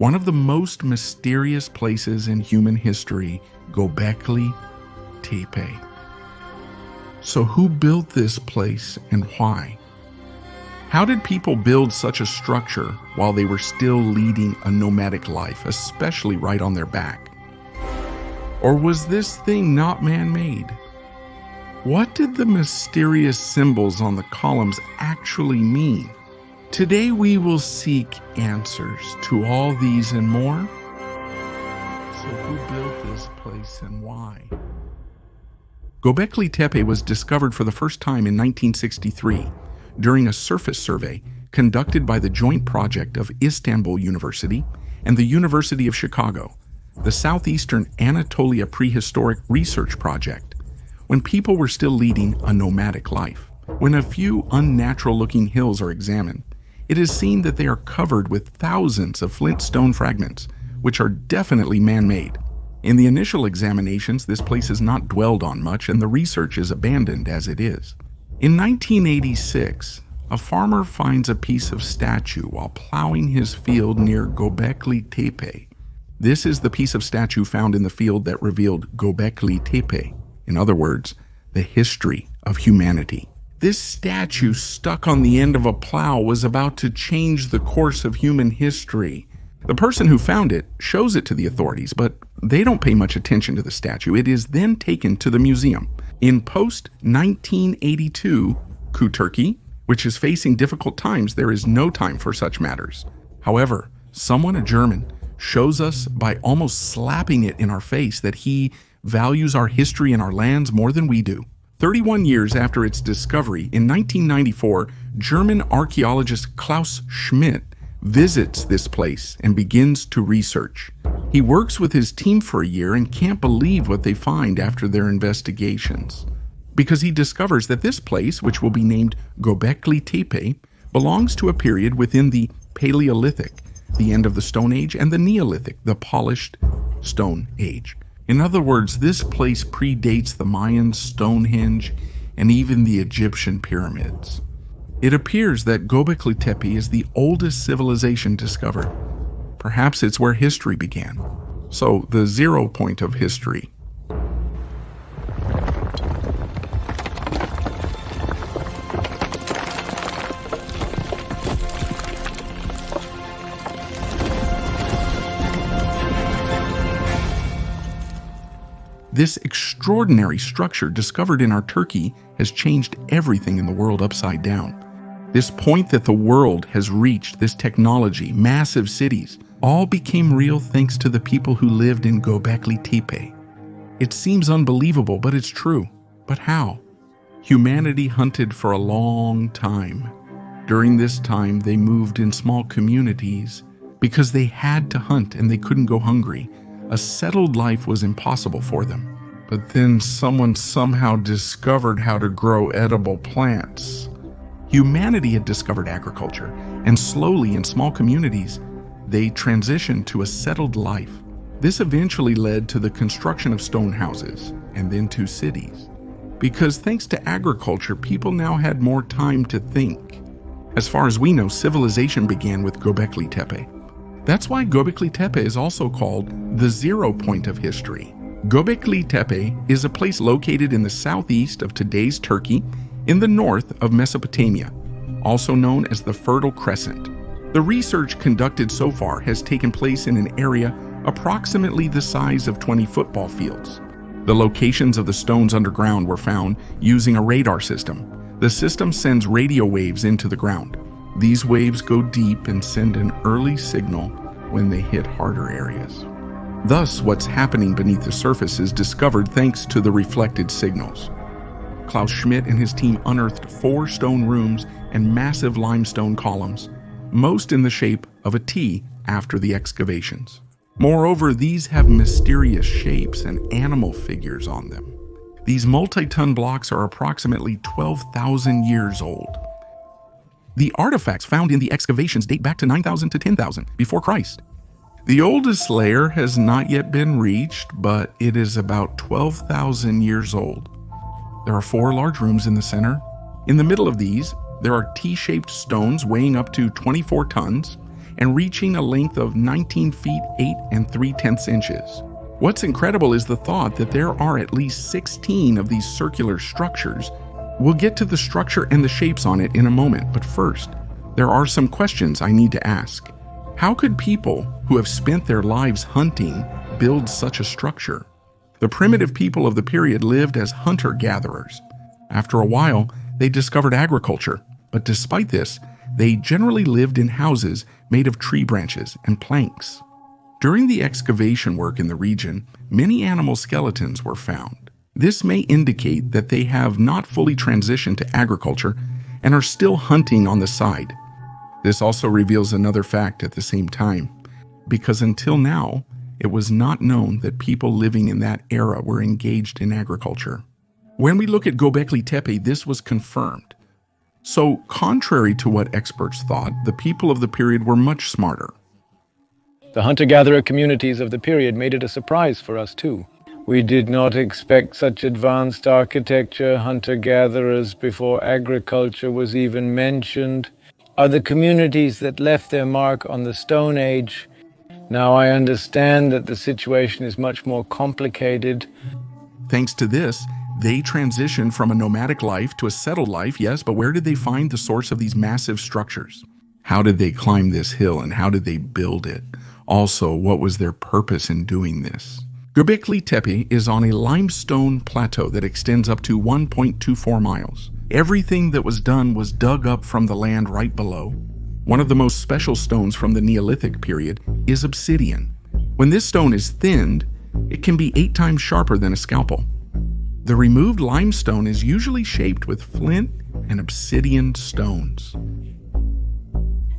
one of the most mysterious places in human history, Göbekli Tepe. So who built this place and why? How did people build such a structure while they were still leading a nomadic life, especially right on their back? Or was this thing not man-made? What did the mysterious symbols on the columns actually mean? Today we will seek answers to all these and more. So who built this place and why? Göbekli Tepe was discovered for the first time in 1963 during a surface survey conducted by the joint project of Istanbul University and the University of Chicago, the Southeastern Anatolia Prehistoric Research Project, when people were still leading a nomadic life. When a few unnatural-looking hills are examined, it is seen that they are covered with thousands of flint stone fragments, which are definitely man-made. In the initial examinations, this place is not dwelled on much and the research is abandoned as it is. In 1986, a farmer finds a piece of statue while plowing his field near Göbeklitepe. This is the piece of statue found in the field that revealed Göbeklitepe, in other words, the history of humanity. This statue stuck on the end of a plow was about to change the course of human history. The person who found it shows it to the authorities, but they don't pay much attention to the statue. It is then taken to the museum. In post-1982 Turkey, which is facing difficult times, there is no time for such matters. However, someone, a German, shows us by almost slapping it in our face that he values our history and our lands more than we do. 31 years after its discovery, in 1994, German archaeologist Klaus Schmidt visits this place and begins to research. He works with his team for a year and can't believe what they find after their investigations, because he discovers that this place, which will be named Göbekli Tepe, belongs to a period within the Paleolithic, the end of the Stone Age, and the Neolithic, the polished Stone Age. In other words, this place predates the Mayan Stonehenge and even the Egyptian pyramids. It appears that Göbekli Tepe is the oldest civilization discovered. Perhaps it's where history began. So, the 0 point of history. This extraordinary structure discovered in our Turkey has changed everything in the world upside down. This point that the world has reached, this technology, massive cities, all became real thanks to the people who lived in Göbekli Tepe. It seems unbelievable, but it's true. But how? Humanity hunted for a long time. During this time, they moved in small communities because they had to hunt and they couldn't go hungry. A settled life was impossible for them. But then someone somehow discovered how to grow edible plants. Humanity had discovered agriculture, and slowly in small communities, they transitioned to a settled life. This eventually led to the construction of stone houses, and then to cities. Because thanks to agriculture, people now had more time to think. As far as we know, civilization began with Göbekli Tepe. That's why Göbekli Tepe is also called the 0 point of history. Göbekli Tepe is a place located in the southeast of today's Turkey, in the north of Mesopotamia, also known as the Fertile Crescent. The research conducted so far has taken place in an area approximately the size of 20 football fields. The locations of the stones underground were found using a radar system. The system sends radio waves into the ground. These waves go deep and send an early signal when they hit harder areas. Thus, what's happening beneath the surface is discovered thanks to the reflected signals. Klaus Schmidt and his team unearthed 4 stone rooms and massive limestone columns, most in the shape of a T after the excavations. Moreover, these have mysterious shapes and animal figures on them. These multi-ton blocks are approximately 12,000 years old. The artifacts found in the excavations date back to 9,000 to 10,000 before Christ. The oldest layer has not yet been reached, but it is about 12,000 years old. There are 4 large rooms in the center. In the middle of these, there are T-shaped stones weighing up to 24 tons, and reaching a length of 19 feet 8 3/10 inches. What's incredible is the thought that there are at least 16 of these circular structures. We'll get to the structure and the shapes on it in a moment, but first, there are some questions I need to ask. How could people who have spent their lives hunting build such a structure? The primitive people of the period lived as hunter-gatherers. After a while, they discovered agriculture, but despite this, they generally lived in houses made of tree branches and planks. During the excavation work in the region, many animal skeletons were found. This may indicate that they have not fully transitioned to agriculture and are still hunting on the side. This also reveals another fact at the same time, because until now, it was not known that people living in that era were engaged in agriculture. When we look at Göbekli Tepe, this was confirmed. So, contrary to what experts thought, the people of the period were much smarter. The hunter-gatherer communities of the period made it a surprise for us too. We did not expect such advanced architecture. Hunter-gatherers before agriculture was even mentioned are the communities that left their mark on the Stone Age. Now I understand that the situation is much more complicated. Thanks to this, they transitioned from a nomadic life to a settled life, yes, but where did they find the source of these massive structures? How did they climb this hill and how did they build it? Also, what was their purpose in doing this? Göbekli Tepe is on a limestone plateau that extends up to 1.24 miles. Everything that was done was dug up from the land right below. One of the most special stones from the Neolithic period is obsidian. When this stone is thinned, it can be 8 times sharper than a scalpel. The removed limestone is usually shaped with flint and obsidian stones.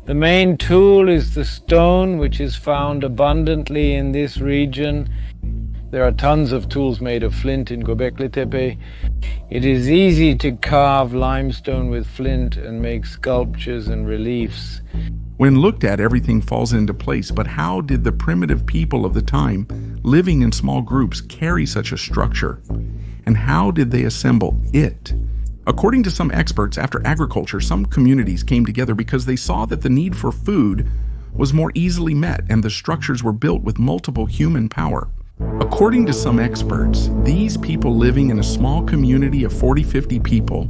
The main tool is the stone, which is found abundantly in this region. There are tons of tools made of flint in Göbeklitepe. It is easy to carve limestone with flint and make sculptures and reliefs. When looked at, everything falls into place, but how did the primitive people of the time, living in small groups, carry such a structure? And how did they assemble it? According to some experts, after agriculture, some communities came together because they saw that the need for food was more easily met and the structures were built with multiple human power. According to some experts, these people living in a small community of 40-50 people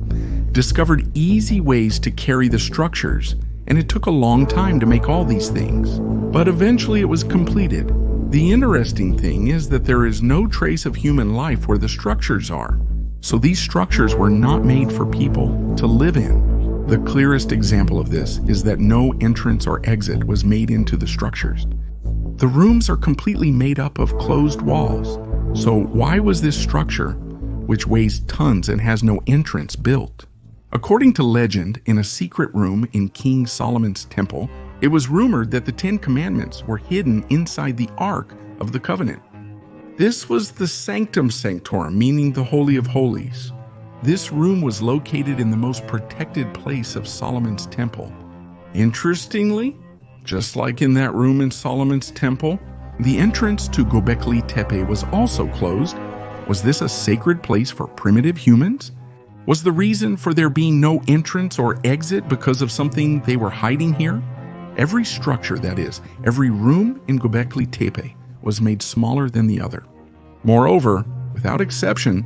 discovered easy ways to carry the structures, and it took a long time to make all these things. But eventually it was completed. The interesting thing is that there is no trace of human life where the structures are. So these structures were not made for people to live in. The clearest example of this is that no entrance or exit was made into the structures. The rooms are completely made up of closed walls. So why was this structure, which weighs tons and has no entrance, built? According to legend, in a secret room in King Solomon's temple, it was rumored that the 10 Commandments were hidden inside the Ark of the Covenant. This was the Sanctum Sanctorum, meaning the Holy of Holies. This room was located in the most protected place of Solomon's temple. Interestingly, just like in that room in Solomon's temple, the entrance to Göbekli Tepe was also closed. Was this a sacred place for primitive humans? Was the reason for there being no entrance or exit because of something they were hiding here? Every structure, that is, every room in Göbekli Tepe, was made smaller than the other. Moreover, without exception,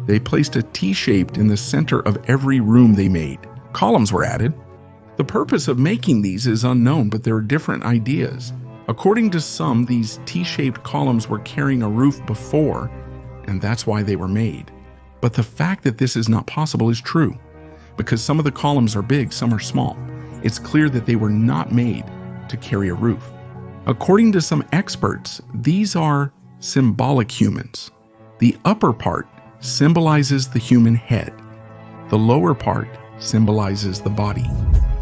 they placed a T-shape in the center of every room they made. Columns were added. The purpose of making these is unknown, but there are different ideas. According to some, these T-shaped columns were carrying a roof before, and that's why they were made. But the fact that this is not possible is true, because some of the columns are big, some are small. It's clear that they were not made to carry a roof. According to some experts, these are symbolic humans. The upper part symbolizes the human head. The lower part symbolizes the body.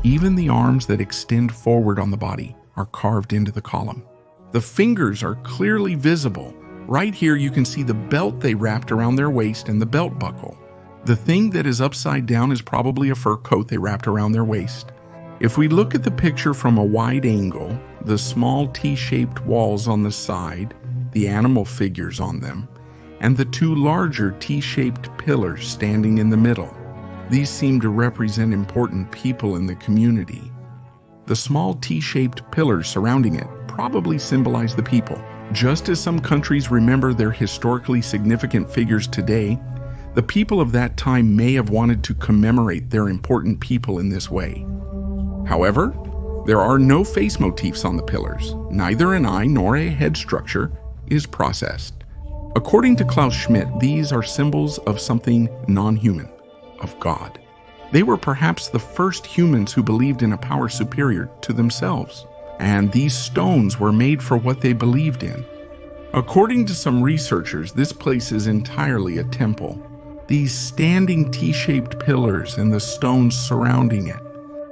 Even the arms that extend forward on the body are carved into the column. The fingers are clearly visible. Right here you can see the belt they wrapped around their waist and the belt buckle. The thing that is upside down is probably a fur coat they wrapped around their waist. If we look at the picture from a wide angle, the small T-shaped walls on the side, the animal figures on them, and the 2 larger T-shaped pillars standing in the middle, these seem to represent important people in the community. The small T-shaped pillars surrounding it probably symbolize the people. Just as some countries remember their historically significant figures today, the people of that time may have wanted to commemorate their important people in this way. However, there are no face motifs on the pillars. Neither an eye nor a head structure is processed. According to Klaus Schmidt, these are symbols of something non-human, of God. They were perhaps the first humans who believed in a power superior to themselves, and these stones were made for what they believed in. According to some researchers, this place is entirely a temple. These standing T-shaped pillars and the stones surrounding it,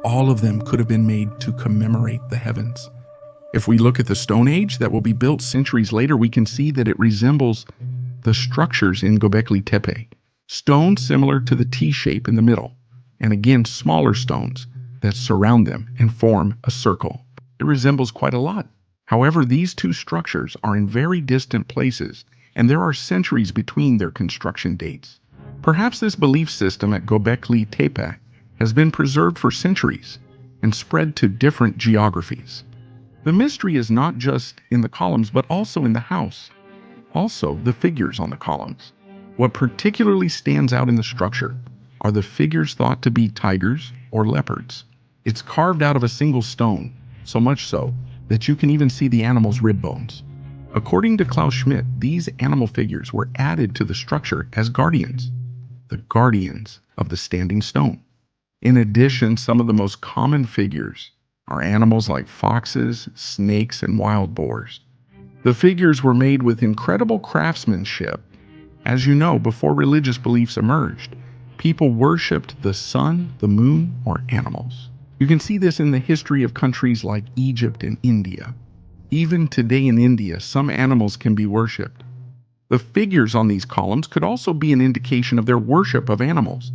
all of them could have been made to commemorate the heavens. If we look at the Stone Age that will be built centuries later, we can see that it resembles the structures in Göbekli Tepe. Stones similar to the T-shape in the middle, and again smaller stones that surround them and form a circle. It resembles quite a lot. However, these two structures are in very distant places, and there are centuries between their construction dates. Perhaps this belief system at Göbekli Tepe has been preserved for centuries and spread to different geographies. The mystery is not just in the columns, but also in the house. Also, the figures on the columns. What particularly stands out in the structure are the figures thought to be tigers or leopards. It's carved out of a single stone, so much so that you can even see the animal's rib bones. According to Klaus Schmidt, these animal figures were added to the structure as guardians, the guardians of the standing stone. In addition, some of the most common figures are animals like foxes, snakes, and wild boars. The figures were made with incredible craftsmanship. As you know, before religious beliefs emerged, people worshipped the sun, the moon, or animals. You can see this in the history of countries like Egypt and India. Even today in India, some animals can be worshipped. The figures on these columns could also be an indication of their worship of animals.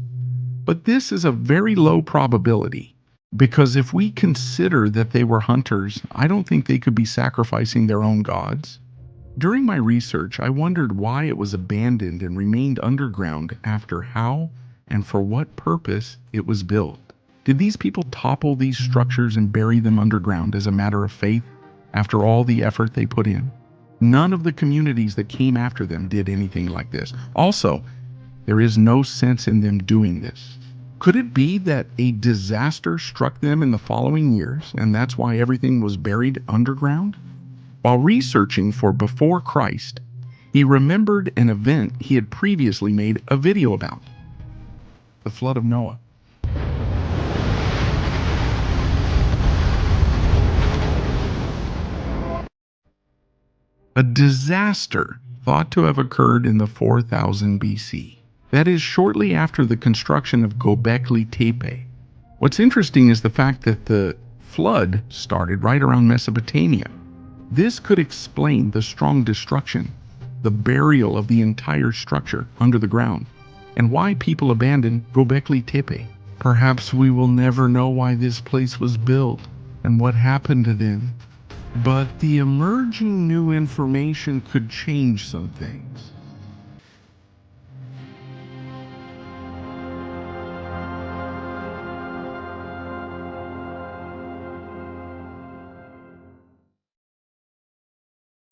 But this is a very low probability, because if we consider that they were hunters, I don't think they could be sacrificing their own gods. During my research, I wondered why it was abandoned and remained underground after how and for what purpose it was built. Did these people topple these structures and bury them underground as a matter of faith after all the effort they put in? None of the communities that came after them did anything like this. Also, there is no sense in them doing this. Could it be that a disaster struck them in the following years, and that's why everything was buried underground? While researching for Before Christ, he remembered an event he had previously made a video about: the flood of Noah. A disaster thought to have occurred in the 4000 BC. That is, shortly after the construction of Gobekli Tepe. What's interesting is the fact that the flood started right around Mesopotamia. This could explain the strong destruction, the burial of the entire structure under the ground, and why people abandoned Gobekli Tepe. Perhaps we will never know why this place was built and what happened to them. But the emerging new information could change some things.